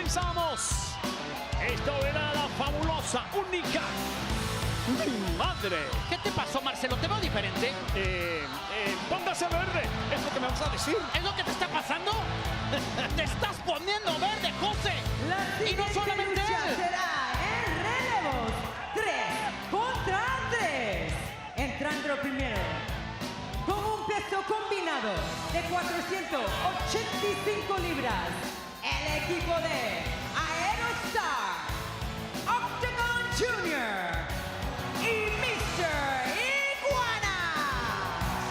comenzamos. Esto era la fabulosa, única. ¡Mi madre! ¿Qué te pasó, Marcelo? ¿Te veo diferente? Póngase verde. Es lo que me vas a decir. ¿Es lo que te está pasando? ¡Te estás poniendo verde, José! La Y no solamente lucha él. será en relevos 3 contra 3. Entrando primero con un peso combinado de 485 libras, el equipo de Aerostar, Octagon Jr. y Mr. Iguana.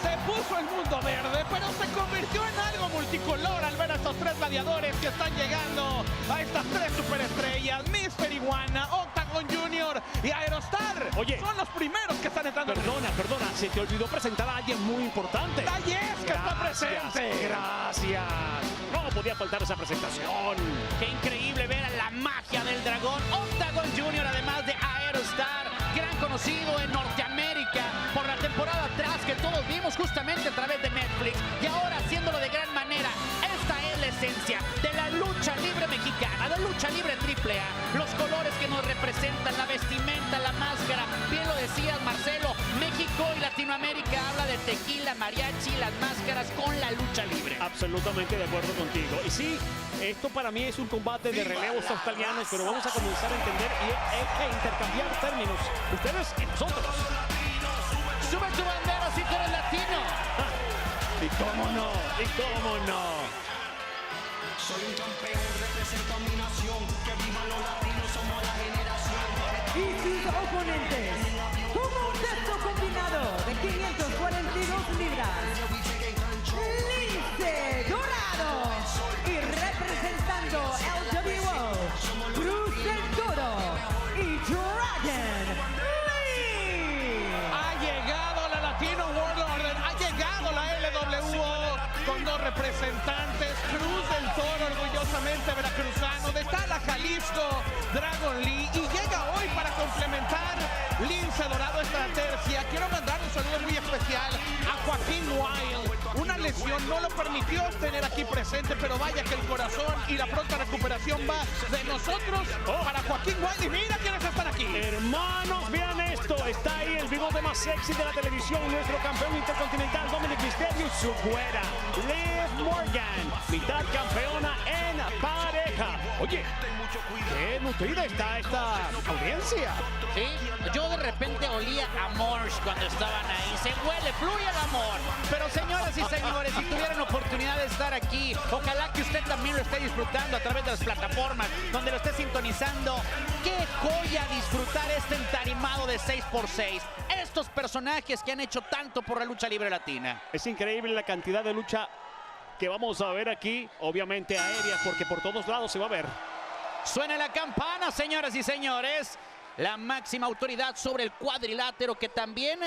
Se puso el mundo verde, pero se convirtió en algo multicolor al ver a estos tres gladiadores que están llegando a estas tres superestrellas. Mr. Iguana, Octagon Jr. y Aerostar. Oye. Son los primeros que están entrando. Perdona, se te olvidó presentar a alguien muy importante. Talles, que está presente. Gracias. No podía faltar esa presentación. ¡Qué increíble ver a la magia del dragón! Octagon Jr., además de Aerostar, gran conocido en Norteamérica por la temporada atrás que todos vimos justamente a través de Netflix, y ahora haciéndolo de gran manera. Esta es la esencia de la lucha libre mexicana, de lucha libre AAA. Los colores que nos representan, la vestimenta, la máscara. Bien lo decías, Marcelo, México y Latinoamérica habla de tequila, mariachi, las máscaras con la lucha libre. Absolutamente de acuerdo contigo. Y sí, esto para mí es un combate de relevos australianos, pero vamos a comenzar a entender y hay que intercambiar términos. Ustedes y nosotros. ¡Sube tu bandera si tú eres latino! ¿Y cómo no? ¿Y cómo no? Soy un campeón, represento a mi nación. Que vivan los latinos, somos la generación. Y sus oponentes, con un peso combinado de 542 libras, Lince Dorado, y representando LWO, Cruz del Toro y Dragon Lee. Ha llegado la Latino World Order, ha llegado la LWO con dos representantes, Cruz del Toro, orgullosamente veracruzano, de Tala, Jalisco, Dragon Lee, y llega hoy para complementar Lince Dorado esta tercia. Quiero mandar un saludo muy especial a Joaquín Wild. Una lesión no lo permitió tener aquí presente, pero vaya que el corazón y la pronta recuperación va de nosotros para Joaquín Wild. Y mira quiénes están aquí. Hermanos, vean esto. Está ahí el bigote más sexy de la televisión, nuestro campeón intercontinental Dominic Mysterio, su güera Liv Morgan, mitad campeona en pareja. Oye, qué nutrida está esta audiencia. Sí, yo de repente olía amor cuando estaban ahí. Se huele, fluye el amor. Pero señoras y señores, si tuvieran oportunidad de estar aquí, ojalá que usted también lo esté disfrutando a través de las plataformas donde lo esté sintonizando. ¡Qué joya disfrutar este entarimado de 6x6! Estos personajes que han hecho tanto por la lucha libre latina. Es increíble la cantidad de lucha que vamos a ver aquí, obviamente aérea, porque por todos lados se va a ver. Suena la campana, señoras y señores. La máxima autoridad sobre el cuadrilátero, que también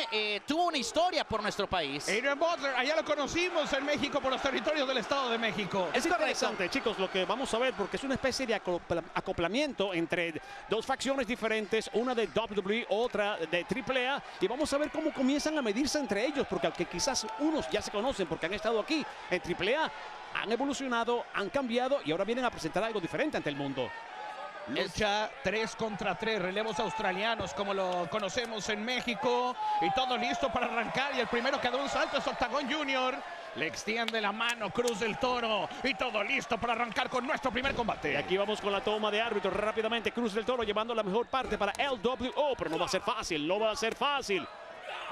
tuvo una historia por nuestro país. Adrian Butler, allá lo conocimos en México por los territorios del Estado de México. Es interesante, chicos, lo que vamos a ver, porque es una especie de acoplamiento entre dos facciones diferentes, una de WWE, otra de AAA, y vamos a ver cómo comienzan a medirse entre ellos, porque aunque quizás unos ya se conocen porque han estado aquí en AAA, han evolucionado, han cambiado y ahora vienen a presentar algo diferente ante el mundo. Lucha 3 contra 3, relevos australianos como lo conocemos en México, y todo listo para arrancar, y el primero que da un salto es Octagon Jr. Le extiende la mano Cruz del Toro, y todo listo para arrancar con nuestro primer combate. Y aquí vamos con la toma de árbitro rápidamente. Cruz del Toro llevando la mejor parte para LWO, pero no va a ser fácil, no va a ser fácil.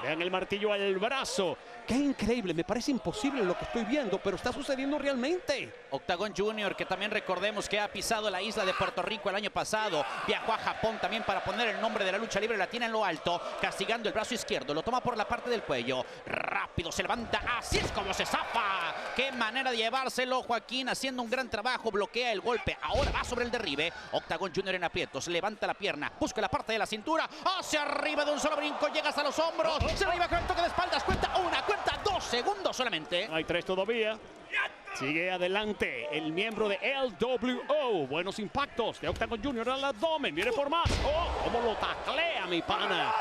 Vean el martillo al brazo. Qué increíble, me parece imposible lo que estoy viendo, pero está sucediendo realmente. Octagon Jr., que también recordemos que ha pisado la isla de Puerto Rico el año pasado, viajó a Japón también para poner el nombre de la lucha libre latina en lo alto, castigando el brazo izquierdo, lo toma por la parte del cuello, rápido se levanta, así es como se zafa. Qué manera de llevárselo, Joaquín, haciendo un gran trabajo, bloquea el golpe, ahora va sobre el derribe. Octagon Jr. en aprietos, levanta la pierna, busca la parte de la cintura, hacia arriba de un solo brinco, llega hasta los hombros, se arriba con el toque de espaldas, cuenta una, cuenta 2 segundos solamente. Hay 3 todavía. Sigue adelante el miembro de LWO. Buenos impactos de Octagon Jr. al abdomen. Viene por más. ¡Oh! ¡Cómo lo taclea, mi pana!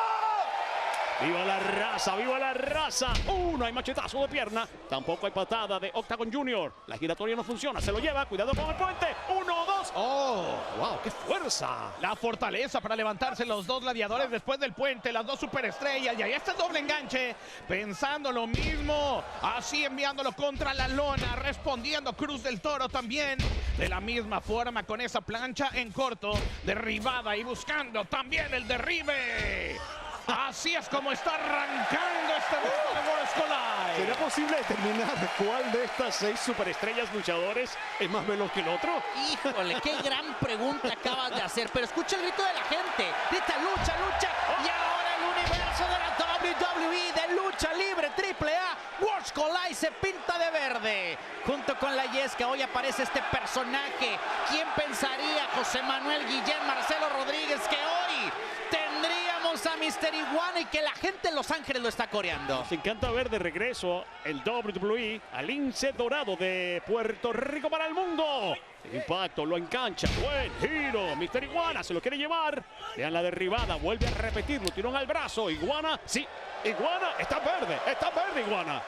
¡Viva la raza! ¡Viva la raza! No hay machetazo de pierna. Tampoco hay patada de Octagon Junior. La giratoria no funciona. Se lo lleva. Cuidado con el puente. 1, 2. ¡Oh! ¡Wow! ¡Qué fuerza! La fortaleza para levantarse los dos gladiadores después del puente. Las dos superestrellas. Y ahí está el doble enganche. Pensando lo mismo. Así enviándolo contra la lona. Respondiendo Cruz del Toro también. De la misma forma con esa plancha en corto. Derribada y buscando también el derribe. Así es como está arrancando este evento de Worlds Collide. ¿Será posible determinar cuál de estas 6 superestrellas luchadores es más veloz que el otro? Híjole, qué gran pregunta acabas de hacer. Pero escucha el grito de la gente. Grita lucha, lucha. Y ahora el universo de la WWE de lucha libre AAA. Worlds Collide se pinta de verde. Junto con la Yesca hoy aparece este personaje. ¿Quién pensaría, José Manuel Guillén, Marcelo Rodríguez, que hoy tendríamos a Mr. Iguana y que la gente en Los Ángeles lo está coreando? Nos encanta ver de regreso el WWE al lince dorado de Puerto Rico para el mundo. El impacto, lo engancha, buen giro. Mr. Iguana se lo quiere llevar. Vean la derribada, vuelve a repetirlo. Tirón al brazo. Iguana, sí, Iguana está verde Iguana.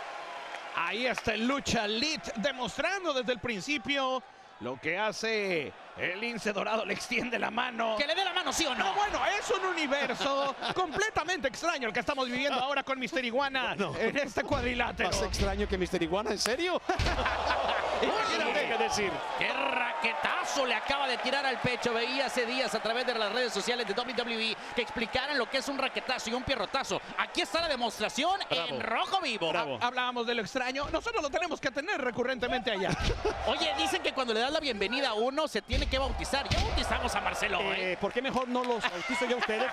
Ahí está el Lucha Elite demostrando desde el principio lo que hace el lince dorado. Le extiende la mano. Que le dé la mano, ¿sí o no? Bueno, es un universo completamente extraño el que estamos viviendo ahora con Mr. Iguana en este cuadrilátero. Más extraño que Mr. Iguana, ¿en serio? Imagínate qué decir. ¡Qué raquetazo le acaba de tirar al pecho! Veía hace días a través de las redes sociales de WWE que explicaran lo que es un raquetazo y un pierrotazo. Aquí está la demostración. Bravo. En rojo vivo. Bravo. Hablábamos de lo extraño. Nosotros lo tenemos que tener recurrentemente allá. Oye, dicen que cuando le das la bienvenida a uno se tiene que bautizar. Ya bautizamos a Marcelo, ¿Por qué mejor no los bautizo yo a ustedes?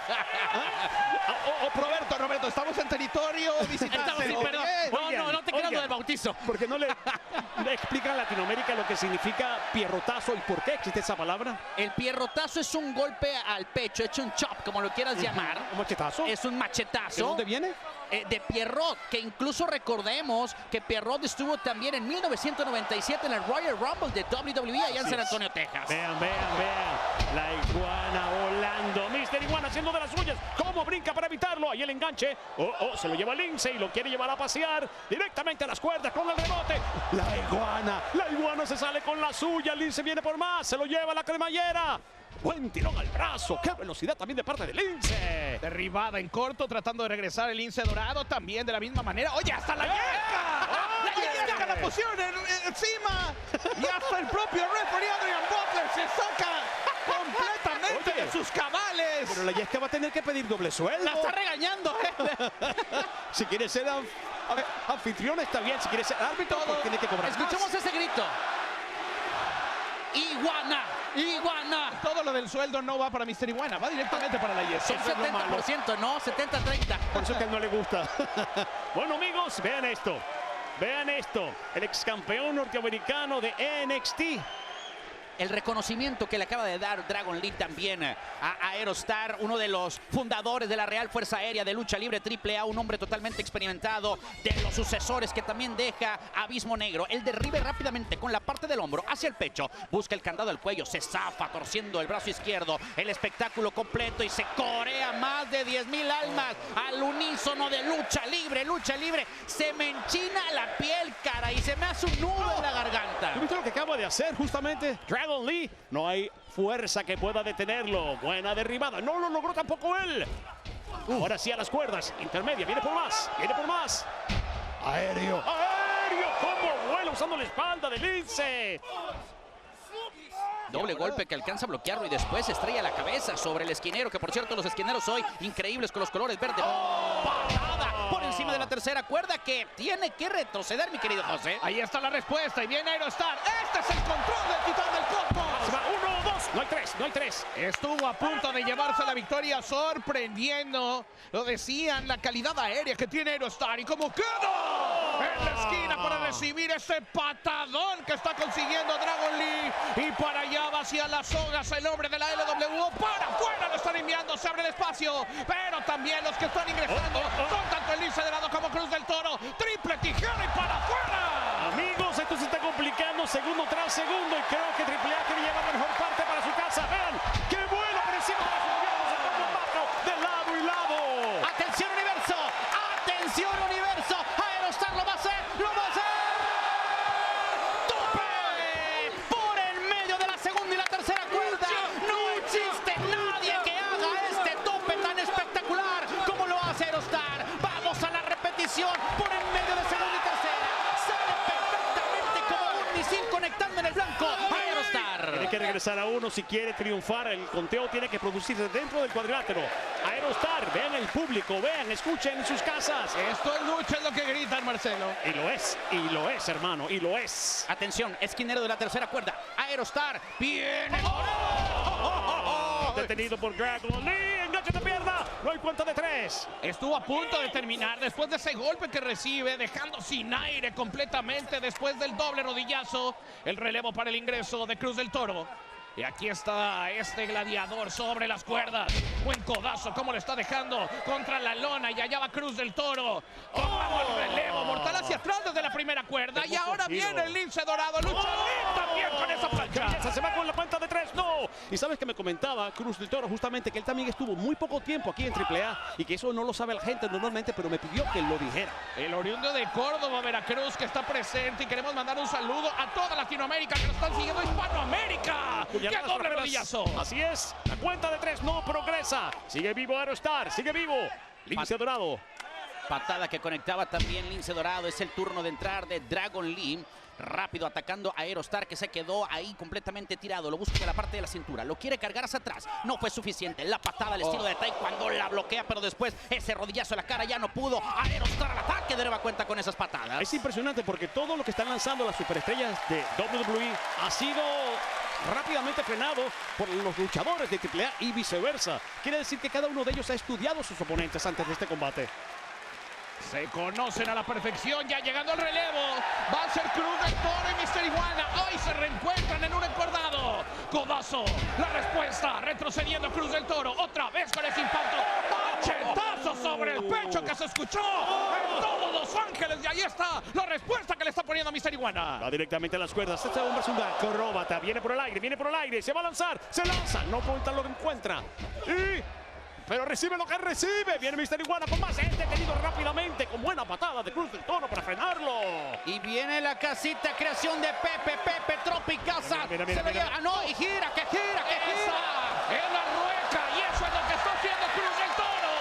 Roberto, estamos en territorio visitante. Estamos, sí, perdón. No te creas lo del bautizo. Porque no le explican a Latinoamérica lo que significa pierrotazo y por qué existe esa palabra. El pierrotazo es un golpe al pecho, hecho un chop, como lo quieras llamar. ¿Un machetazo? Es un machetazo. ¿De dónde viene? De Pierrot, que incluso recordemos que Pierrot estuvo también en 1997 en el Royal Rumble de WWE allá en San Antonio, Texas. Vean. La Iguana volando. Mr. Iguana haciendo de las suyas. ¿Cómo brinca para evitarlo? Ahí el enganche. Se lo lleva Lince y lo quiere llevar a pasear directamente a las cuerdas con el rebote. La Iguana se sale con la suya. Lince viene por más. Se lo lleva la cremallera. Buen tirón al brazo. ¡Qué velocidad también de parte de Lince! Derribada en corto, tratando de regresar el lince dorado. También de la misma manera. ¡Oye, hasta la Yesca! ¡La Yesca la pusieron encima! Y hasta el propio referee Adrian Butler se saca completamente de sus cabales. Pero la Yesca va a tener que pedir doble sueldo. La está regañando, Si quiere ser anfitrión está bien. Si quiere ser árbitro, pues tiene que cobrar. Escuchemos ese grito. Iguana. Todo lo del sueldo no va para Mr. Iguana, va directamente para la Yesca. Son 70%, ¿no? 70-30. Por eso es que a él no le gusta. Bueno, amigos, vean esto. El ex campeón norteamericano de NXT. El reconocimiento que le acaba de dar Dragon Lee también a Aerostar, uno de los fundadores de la Real Fuerza Aérea de Lucha Libre AAA, un hombre totalmente experimentado, de los sucesores que también deja Abismo Negro. El derribe rápidamente con la parte del hombro hacia el pecho, busca el candado al cuello, se zafa torciendo el brazo izquierdo, el espectáculo completo y se corea más de 10,000 almas al unísono de lucha libre. Se me enchina la piel, cara, y se me hace un nudo en la garganta. ¿Tú viste lo que acaba de hacer justamente Dragon Lee? No hay fuerza que pueda detenerlo. Buena derribada. No lo logró tampoco él. Ahora sí a las cuerdas. Intermedia. Viene por más. Aéreo. ¿Cómo vuela usando la espalda de Lince? Doble golpe que alcanza a bloquearlo y después estrella la cabeza sobre el esquinero, que por cierto los esquineros hoy increíbles con los colores verde. Patada por encima de la tercera cuerda que tiene que retroceder, mi querido José. Ahí está la respuesta y viene Aerostar. Este es el control del titán del cosmos. Se va 1, 2. No hay tres. Estuvo a punto de llevarse la victoria, sorprendiendo. Lo decían, la calidad aérea que tiene Aerostar y cómo queda en la esquina para recibir ese patadón que está consiguiendo Dragon Lee. Y para allá va hacia las sogas el hombre de la LWO. Para afuera lo están enviando, se abre el espacio. Pero también los que están ingresando son tanto el lince dorado como Cruz del Toro. Triple tijera y para afuera. Amigos, esto se está complicando segundo tras segundo y creo que AAA quiere llevar la mejor parte para su casa. Vean, qué bueno por encima de los de lado y lado. Atención, universo. Tiene que regresar a uno si quiere triunfar. El conteo tiene que producirse dentro del cuadrilátero. Aerostar, vean el público, vean, escuchen en sus casas. Esto es lucha, es lo que gritan, Marcelo. Y lo es, hermano, y lo es. Atención, esquinero de la tercera cuerda. Aerostar viene. Detenido por Dragon Lee, enganche de pierna, no hay cuenta de 3. Estuvo a punto de terminar después de ese golpe que recibe, dejando sin aire completamente después del doble rodillazo. El relevo para el ingreso de Cruz del Toro. Y aquí está este gladiador sobre las cuerdas. Buen codazo, cómo lo está dejando contra la lona. Y allá va Cruz del Toro. Tomando el relevo mortal hacia atrás desde la primera cuerda. Y ahora viene el lince dorado. Lucha Lee también con esa plancha. Se va con la cuenta de 3, no. Y sabes que me comentaba Cruz del Toro justamente que él también estuvo muy poco tiempo aquí en AAA. Y que eso no lo sabe la gente normalmente, pero me pidió que lo dijera. El oriundo de Córdoba, Veracruz, que está presente. Y queremos mandar un saludo a toda Latinoamérica que nos están siguiendo. ¡Hispanoamérica! ¡Qué doble rodillazo! Así es, la cuenta de 3 no progresa. Sigue vivo Aerostar, sigue vivo. Lince dorado. Patada que conectaba también Lince Dorado. Es el turno de entrar de Dragon Lee. Rápido atacando a Aerostar, que se quedó ahí completamente tirado. Lo busca en la parte de la cintura. Lo quiere cargar hacia atrás. No fue suficiente. La patada al estilo de Taekwondo la bloquea, pero después ese rodillazo a la cara ya no pudo. Aerostar al ataque de nueva cuenta con esas patadas. Es impresionante porque todo lo que están lanzando las superestrellas de WWE ha sido rápidamente frenado por los luchadores de AAA y viceversa. Quiere decir que cada uno de ellos ha estudiado a sus oponentes antes de este combate. Se conocen a la perfección, ya llegando al relevo. Va a ser Cruz del Toro y Mister Iguana. Hoy se reencuentran en un encordado. Codazo, la respuesta, retrocediendo Cruz del Toro. Otra vez con ese impacto. Machetazo sobre el pecho que se escuchó en todos Los Ángeles. Y ahí está la respuesta que le está poniendo a Mister Iguana. Va directamente a las cuerdas. Este hombre es un acróbata. Viene por el aire, se va a lanzar, se lanza. No cuenta lo que encuentra. Pero recibe lo que recibe. Viene Mister Iguana con más. Es detenido rápidamente con buena patada de Cruz del Toro para frenarlo. Y viene la casita creación de Pepe Tropicasa. Mira, se lo lleva. No, y gira, que gira. Es la rueca y eso es lo que está haciendo Cruz del Toro.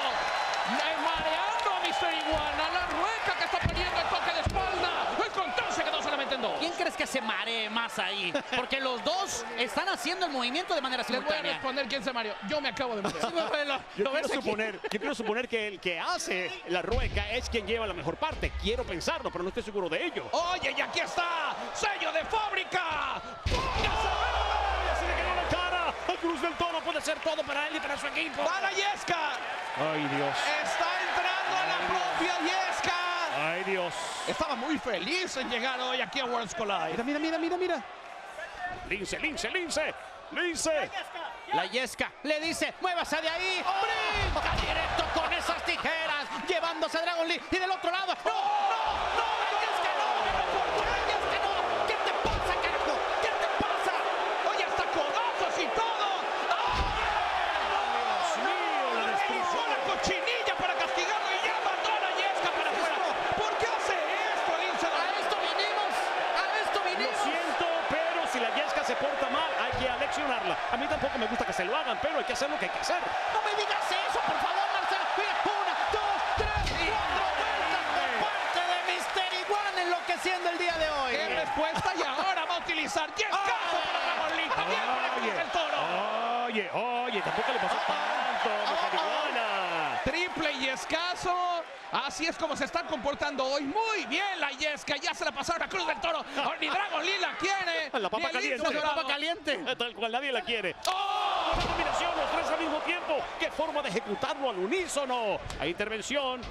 Mareando a Mister Iguana. La rueca que está poniendo el toque de espalda. El conteo se quedó solamente en 2. ¿Quién crees que se maree más ahí? Porque los dos están haciendo el movimiento de manera Les voy a simultánea. responder quién se mareó. Yo me acabo de marear. Yo quiero suponer que el que hace la rueca es quien lleva la mejor parte. Quiero pensarlo, pero no estoy seguro de ello. Oye, y aquí está. Sello de fábrica. ¡Póngase! Se le quedó la cara. A Cruz del Toro puede ser todo para él y para su equipo. ¡Va la Yesca! Ay, Dios. Está entrando a la propia Yesca. Ay, Dios. Estaba muy feliz en llegar hoy aquí a Worlds Collide. Mira. Lince. La Yesca le dice, muévase de ahí. Brinca directo con esas tijeras, llevándose a Dragon Lee. Y del otro lado, no, la Yesca no. ¿Qué te pasa, carajo? ¿Qué te pasa? Oye, hasta codazos y todo. Dios mío, la destrucción. Hizo la cochinilla para castigarlo y ya mandó a la Yesca para afuera. ¿Por qué hace esto, Lince? A esto vinimos. Lo siento, pero si la Yesca se porta mal, hay que aleccionarla. A mí tampoco me gusta que se lo hagan, pero hay que hacer lo que hay que hacer. No me digas eso, por favor, Marcelo. Mira, 1, 2, 3, 4 vueltas por parte de Mister Iguana enloqueciendo el día de hoy. ¿Qué respuesta? Y ahora va a utilizar Yescazo para Dragon Lee. También para Cruz del Toro. Oye, tampoco le pasó tanto, Mister Iguana. Triple Yescazo. Así es como se están comportando hoy. Muy bien la Yesca. Ya se la pasaron a Cruz del Toro. Ahora ni Dragon Lee la quiere. La papa ni el caliente. Lince Dorado. Papa caliente. Tal cual nadie la quiere. Una combinación, los tres al mismo tiempo. ¡Qué forma de ejecutarlo al unísono! Hay intervención.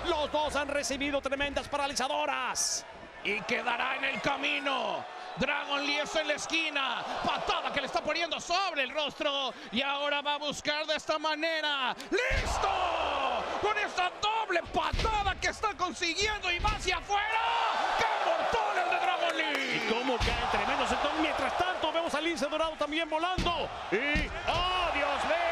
Los dos han recibido tremendas paralizadoras. Y quedará en el camino. Dragon Lee está en la esquina. Patada que le está poniendo sobre el rostro. Y ahora va a buscar de esta manera. ¡Listo! Con esta doble patada que está consiguiendo y va hacia afuera. ¡Qué mortal el de Dragon Lee! Y cómo caen tremendos. Entonces, mientras tanto, vemos al Lince Dorado también volando. Y ¡oh, Dios mío!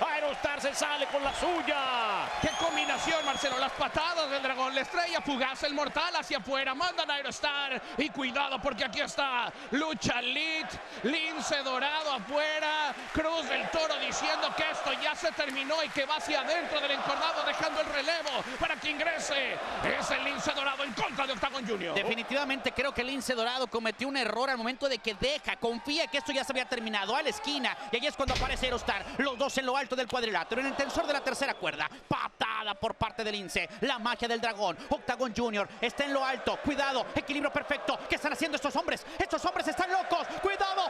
Aerostar se sale con la suya. ¡Qué combinación, Marcelo! Las patadas del dragón, la estrella fugaz, el mortal hacia afuera, mandan a Aerostar y cuidado porque aquí está Lucha Elite, Lince Dorado afuera, Cruz del Toro diciendo que esto ya se terminó y que va hacia adentro del encordado dejando el relevo para que ingrese. Es el Lince Dorado en contra de Octagon Junior. Definitivamente creo que el Lince Dorado cometió un error al momento de que confía que esto ya se había terminado a la esquina y ahí es cuando aparece Aerostar, los dos en lo alto del cuadrilátero, en el tensor de la tercera cuerda, patada por parte del Lince, la magia del dragón, Octagon Junior está en lo alto, cuidado, equilibrio perfecto, ¿qué están haciendo estos hombres? Estos hombres están locos, cuidado,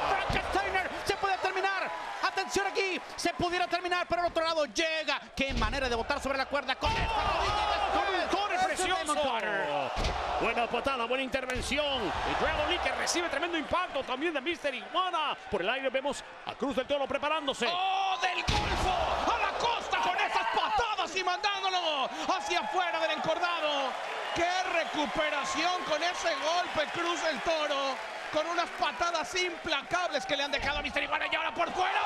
Frankensteiner, se puede terminar, atención aquí, se pudiera terminar, pero al otro lado llega, qué manera de botar sobre la cuerda con esta rodilla, ¡Corre precioso! Buena patada, buena intervención. Y Dragon Lee que recibe tremendo impacto también de Mr. Iguana. Por el aire vemos a Cruz del Toro preparándose. ¡Oh, del Golfo! ¡A la costa con esas patadas y mandándolo hacia afuera del encordado! ¡Qué recuperación con ese golpe, Cruz del Toro! Con unas patadas implacables que le han dejado a Mr. Iguana y ahora por fuera.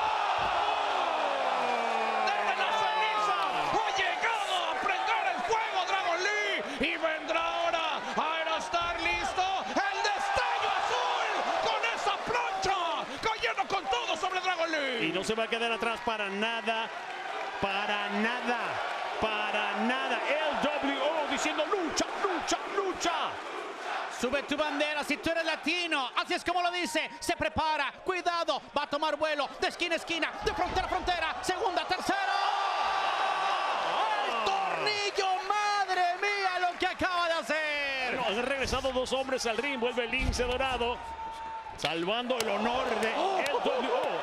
¡Desde la ceniza! ¡Ha llegado a prender el fuego Dragon Lee! Y vendrá ahora Aerostar listo. ¡El destello azul! ¡Con esa plancha! ¡Cayendo con todo sobre Dragon Lee! Y no se va a quedar atrás para nada. Para nada. Para nada. El WO diciendo lucha, lucha, lucha. Sube tu bandera si tú eres latino, así es como lo dice, se prepara, cuidado, va a tomar vuelo de esquina a esquina, de frontera a frontera, segunda, tercera. ¡El tornillo! ¡Madre mía lo que acaba de hacer! Bueno, han regresado dos hombres al ring, vuelve el Lince Dorado, salvando el honor de el WO.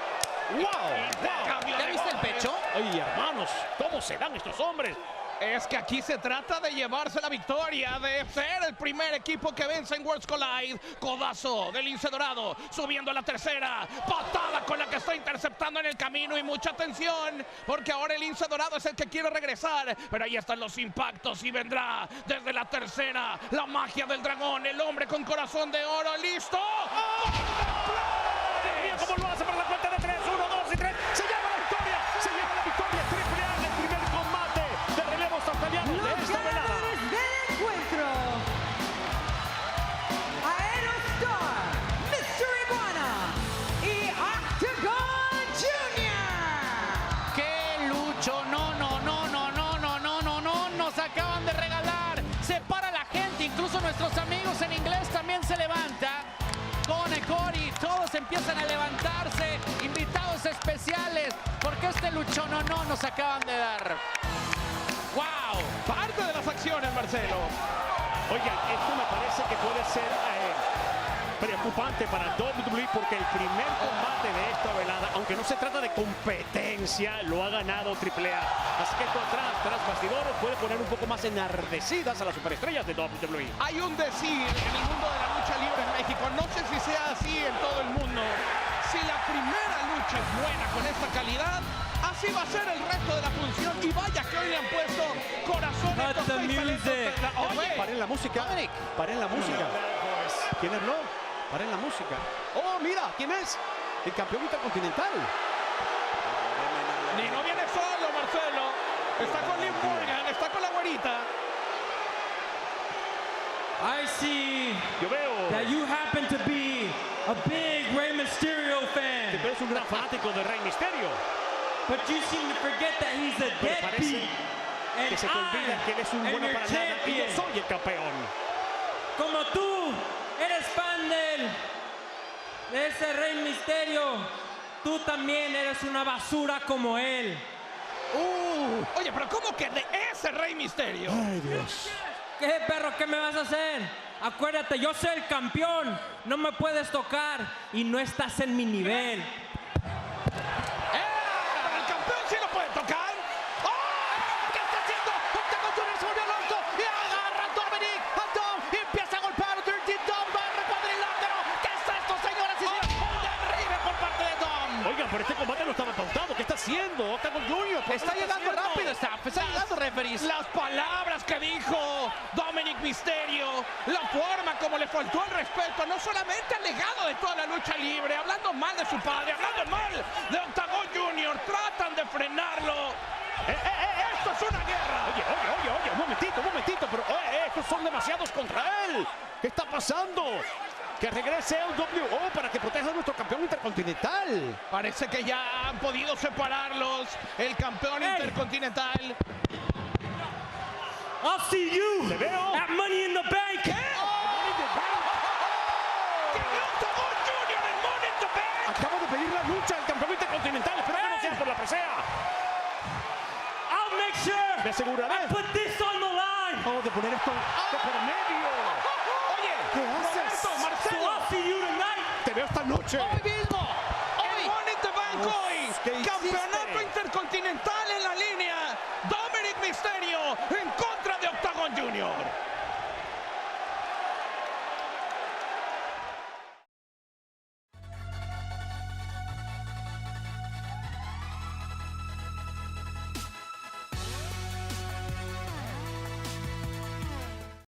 ¡Wow! ¿Ya viste el pecho? Ay, hermanos, ¿cómo se dan estos hombres? Es que aquí se trata de llevarse la victoria, de ser el primer equipo que vence en Worlds Collide. Codazo del Lince Dorado, subiendo a la tercera. Patada con la que está interceptando en el camino y mucha atención, porque ahora el Lince Dorado es el que quiere regresar. Pero ahí están los impactos y vendrá desde la tercera la magia del dragón, el hombre con corazón de oro, listo. Mira cómo lo hace para la cuenta de 3, 1, 2 y 3. Se lleva la victoria, se lleva la victoria. Triple A del primer combate de relevos australianos Los de esta velada. ganadores del encuentro, Aerostar, Mr. Iguana y Octagon Junior. ¡Qué lucho! No, nos acaban de regalar. Se para la gente, incluso nuestros amigos en inglés también se levanta. Cone, Cory, todos empiezan a levantarse, invitados especiales, porque este luchón no nos acaban de dar. ¡Wow! Parte de las acciones, Marcelo. Oigan, esto me parece que puede ser preocupante para WWE porque el primer combate de esta velada, aunque no se trata de competencia, lo ha ganado Triple A. Así que esto tras bastidores puede poner un poco más enardecidas a las superestrellas de WWE. Hay un decir en el mundo de la lucha libre en México, no sé si sea así en todo el mundo. Si la primera lucha es buena con esta calidad, así va a ser el resto de la función. Y vaya que hoy le han puesto corazón a estos seis talentos. Oye, Paren la música. Paren la música. ¿Quién habló? Paren la música. Oh, mira, ¿quién es? El campeón intercontinental. ni no viene solo, Marcelo. Está con Liv Morgan, está con la güerita. I see Yo veo that you happen to be a big Rey Mysterio que fan, tú eres un gran fanático de Rey Mysterio. but you seem to forget that he's a Pero parece deadbeat, and que se te olvida que él es un I am bueno your para nada y yo champion. soy el campeón. Como tú eres fan de ese Rey Mysterio, tú también eres una basura como él. Oye, pero ¿cómo que de ese Rey Misterio? Ay, Dios. ¿Qué, perro? ¿Qué me vas a hacer? Acuérdate, yo soy el campeón. No me puedes tocar y no estás en mi nivel. ¿El campeón sí lo puede tocar? ¿Qué está haciendo? Octagon Junior se volvió loco y agarra a Dominic, a Dom, y empieza a golpear a Dirty Dom, barra cuadrilátero. ¿Qué es esto, señoras y señores? Un derribe por parte de Dom. Oigan, pero este combate no estaba pautado. ¿Qué está haciendo? haciendo Octagon Junior? Está llegando rápido, está llegando, referees. Las palabras que dijo Dominic Mysterio, la forma como le faltó el respeto, no solamente al legado de toda la lucha libre, hablando mal de su padre, hablando mal de Octagon Junior, tratan de frenarlo. Esto es una guerra. Oye, un momentito, pero estos son demasiados contra él. ¿Qué está pasando? Que regrese el WO para que proteja a nuestro campeón intercontinental. Parece que ya han podido separarlos. El campeón intercontinental. I'll see you Te veo. at Money in the Bank. ¿Qué? Octagon Junior en Money in the Bank. Acaba de pedir la lucha al campeón intercontinental. Espero que no sea por la presea. I'll make sure Me aseguraré. I put this on the line. Vamos a poner esto de por medio. Oye, ¿Qué haces? So I'll see you tonight. Te veo esta noche. hoy mismo. En Money in the Bank hoy. ¿Qué hiciste? Campeonato intercontinental en la Liga